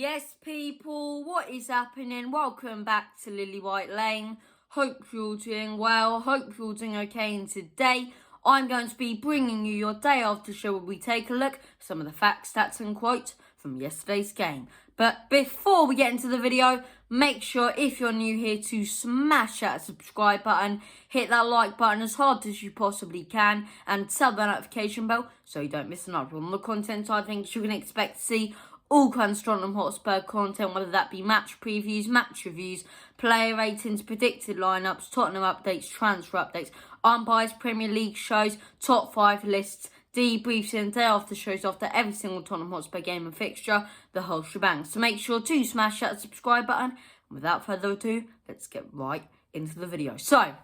Yes, people, what is happening? Welcome back to Lily White Lane. Hope you're doing well. Hope you're doing okay. And today, I'm going to be bringing you your day after show where we take a look at some of the facts, stats and quotes from yesterday's game. But before we get into the video, make sure if you're new here to smash that subscribe button, hit that like button as hard as you possibly can, and tell the notification bell so you don't miss another one. The content I think you can expect to see all kinds of Tottenham Hotspur content, whether that be match previews, match reviews, player ratings, predicted lineups, Tottenham updates, transfer updates, unbiased Premier League shows, top 5 lists, debriefs and day after shows after every single Tottenham Hotspur game and fixture, the whole shebang. So make sure to smash that subscribe button. And without further ado, let's get right into the video. So,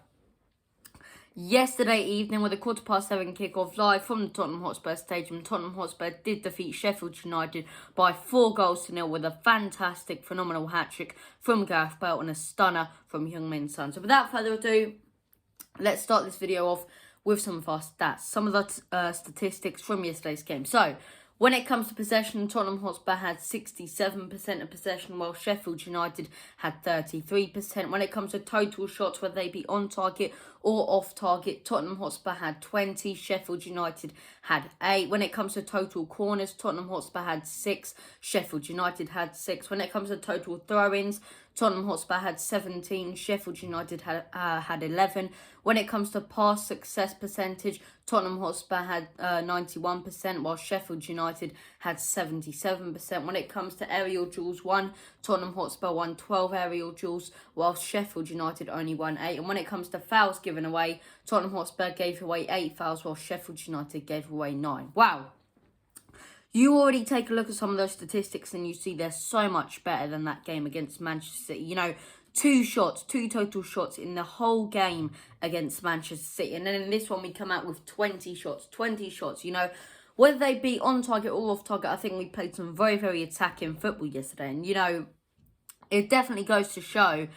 yesterday evening, with a 7:15 kickoff live from the Tottenham Hotspur Stadium, Tottenham Hotspur did defeat Sheffield United by 4-0 with a fantastic, phenomenal hat-trick from Gareth Bale and a stunner from Heung-min Son. So without further ado, let's start this video off with some of our stats, some of the statistics from yesterday's game. So, when it comes to possession, Tottenham Hotspur had 67% of possession, while Sheffield United had 33%. When it comes to total shots, whether they be on target or off target, Tottenham Hotspur had 20, Sheffield United had 8. When it comes to total corners, Tottenham Hotspur had 6, Sheffield United had 6. When it comes to total throw-ins, Tottenham Hotspur had 17, Sheffield United had 11. When it comes to pass success percentage, Tottenham Hotspur had 91%, while Sheffield United had 77%. When it comes to aerial duels won, Tottenham Hotspur won 12 aerial duels, while Sheffield United only won 8. And when it comes to fouls given away, Tottenham Hotspur gave away 8 fouls, while Sheffield United gave away 9. Wow. You already take a look at some of those statistics and you see they're so much better than that game against Manchester City. You know, 2 total shots in the whole game against Manchester City. And then in this one, we come out with 20 shots. You know, whether they be on target or off target, I think we played some very, very attacking football yesterday. And, you know, it definitely goes to show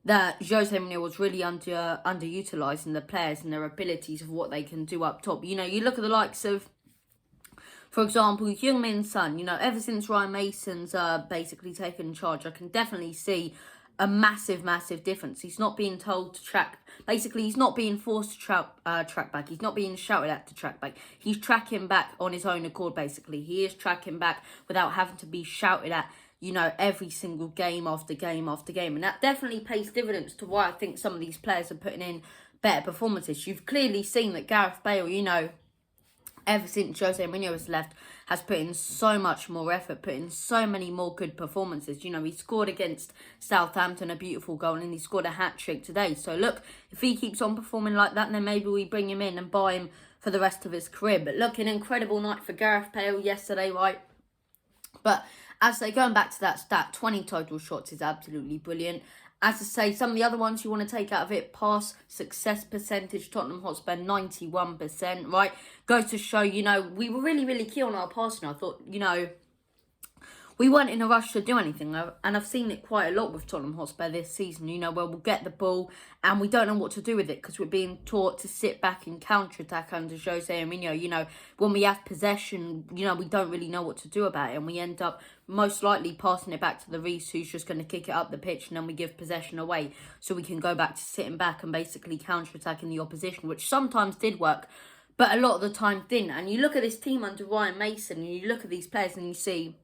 that Jose Mourinho was really underutilising the players and their abilities of what they can do up top. You know, you look at the likes of, for example, Heung-min Son, you know, ever since Ryan Mason's basically taken charge, I can definitely see a massive difference. He's not being told to track, basically he's not being forced to track back. He's not being shouted at to track back. He's tracking back on his own accord, basically. He is tracking back without having to be shouted at, you know, every single game after game after game. And that definitely pays dividends to why I think some of these players are putting in better performances. You've clearly seen that Gareth Bale, you know, ever since Jose Mourinho has left, has put in so much more effort, put in so many more good performances. You know, he scored against Southampton a beautiful goal and he scored a hat-trick today. So look, if he keeps on performing like that, then maybe we bring him in and buy him for the rest of his career. But look, an incredible night for Gareth Bale yesterday, right? But as I say, going back to that stat, 20 total shots is absolutely brilliant. As I say, some of the other ones you want to take out of it, pass success percentage, Tottenham Hotspur 91%, right? Goes to show, you know, we were really key on our passing. I thought, you know, we weren't in a rush to do anything, and I've seen it quite a lot with Tottenham Hotspur this season, you know, where we'll get the ball and we don't know what to do with it because we're being taught to sit back and counter-attack under Jose Mourinho. You know, when we have possession, you know, we don't really know what to do about it and we end up most likely passing it back to the Reece, who's just going to kick it up the pitch, and then we give possession away so we can go back to sitting back and basically counter-attacking the opposition, which sometimes did work, but a lot of the time didn't. And you look at this team under Ryan Mason and you look at these players and you see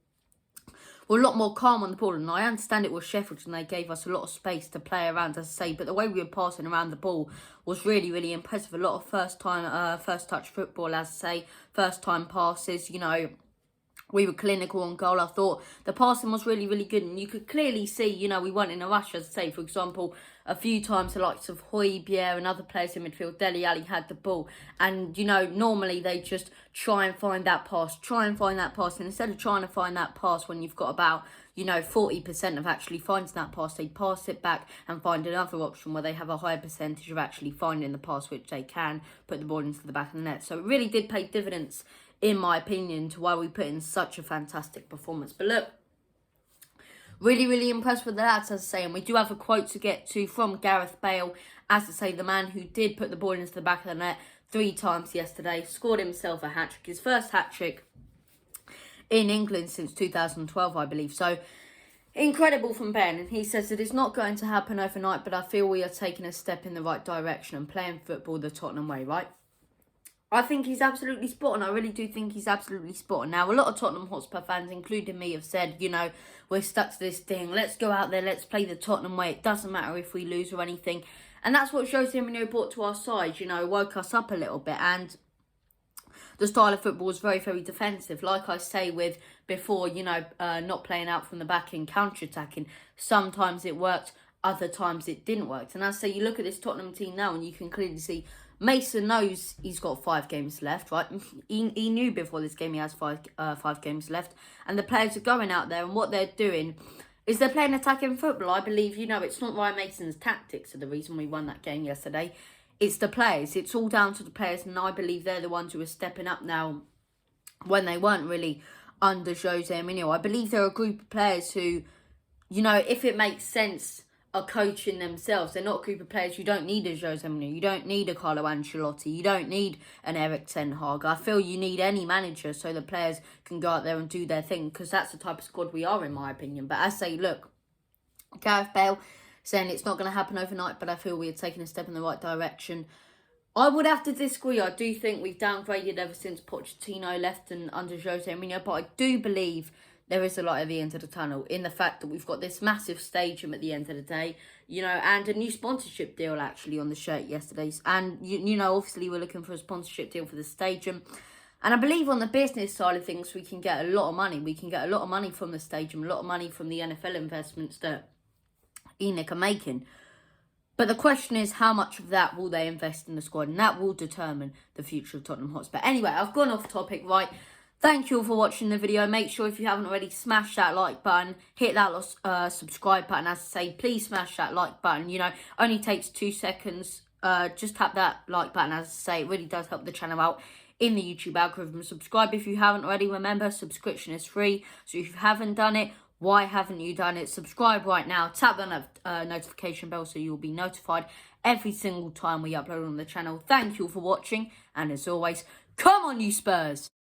we're a lot more calm on the ball, and I understand it was Sheffield and they gave us a lot of space to play around, as I say, but the way we were passing around the ball was really impressive. A lot of first touch football, as I say, first time passes, you know. We were clinical on goal. I thought the passing was really good, and you could clearly see, you know, we weren't in a rush. As I say, for example, a few times the likes of Højbjerg and other players in midfield, Dele Alli had the ball, and, you know, normally they just try and find that pass, and instead of trying to find that pass when you've got about, you know, 40% of actually finding that pass, they pass it back and find another option where they have a higher percentage of actually finding the pass, which they can put the ball into the back of the net. So it really did pay dividends, in my opinion, to why we put in such a fantastic performance. But look, really impressed with the lads, as I say. And we do have a quote to get to from Gareth Bale, as I say, the man who did put the ball into the back of the net 3 times yesterday, scored himself a hat-trick, his first hat-trick in England since 2012, I believe. So, incredible from Ben. And he says that it's not going to happen overnight, but I feel we are taking a step in the right direction and playing football the Tottenham way, right? I think he's absolutely spot on. I really do think he's absolutely spot on. Now, a lot of Tottenham Hotspur fans, including me, have said, you know, we're stuck to this thing. Let's go out there. Let's play the Tottenham way. It doesn't matter if we lose or anything. And that's what Jose Mourinho brought to our side, you know, woke us up a little bit. And the style of football was very, very defensive. Like I say with before, you know, not playing out from the back and counter-attacking. Sometimes it worked. Other times it didn't work. And I say you look at this Tottenham team now and you can clearly see Mason knows he's got 5 games left, right? He knew before this game he has 5 games left. And the players are going out there and what they're doing is they're playing attacking football. I believe, you know, it's not Ryan Mason's tactics are the reason we won that game yesterday. It's the players. It's all down to the players. And I believe they're the ones who are stepping up now when they weren't really under Jose Mourinho. I believe they're a group of players who, you know, if it makes sense, are coaching themselves. They're not a group of players. You don't need a Jose Mourinho. You don't need a Carlo Ancelotti. You don't need an Erik ten Hag. I feel you need any manager so the players can go out there and do their thing because that's the type of squad we are, in my opinion. But I say, look, Gareth Bale saying it's not going to happen overnight, but I feel we are taking a step in the right direction. I would have to disagree. I do think we've downgraded ever since Pochettino left and under Jose Mourinho, but I do believe there is a light at the end of the tunnel in the fact that we've got this massive stadium at the end of the day, you know, and a new sponsorship deal actually on the shirt yesterday. And, you know, obviously we're looking for a sponsorship deal for the stadium. And I believe on the business side of things, we can get a lot of money. We can get a lot of money from the stadium, a lot of money from the NFL investments that ENIC are making. But the question is, how much of that will they invest in the squad? And that will determine the future of Tottenham Hotspur. Anyway, I've gone off topic, right? Thank you all for watching the video. Make sure if you haven't already, smash that like button. Hit that subscribe button. As I say, please smash that like button. You know, only takes 2 seconds. Just tap that like button. As I say, it really does help the channel out in the YouTube algorithm. Subscribe if you haven't already. Remember, subscription is free. So if you haven't done it, why haven't you done it? Subscribe right now. Tap the notification bell so you'll be notified every single time we upload on the channel. Thank you all for watching. And as always, come on you Spurs!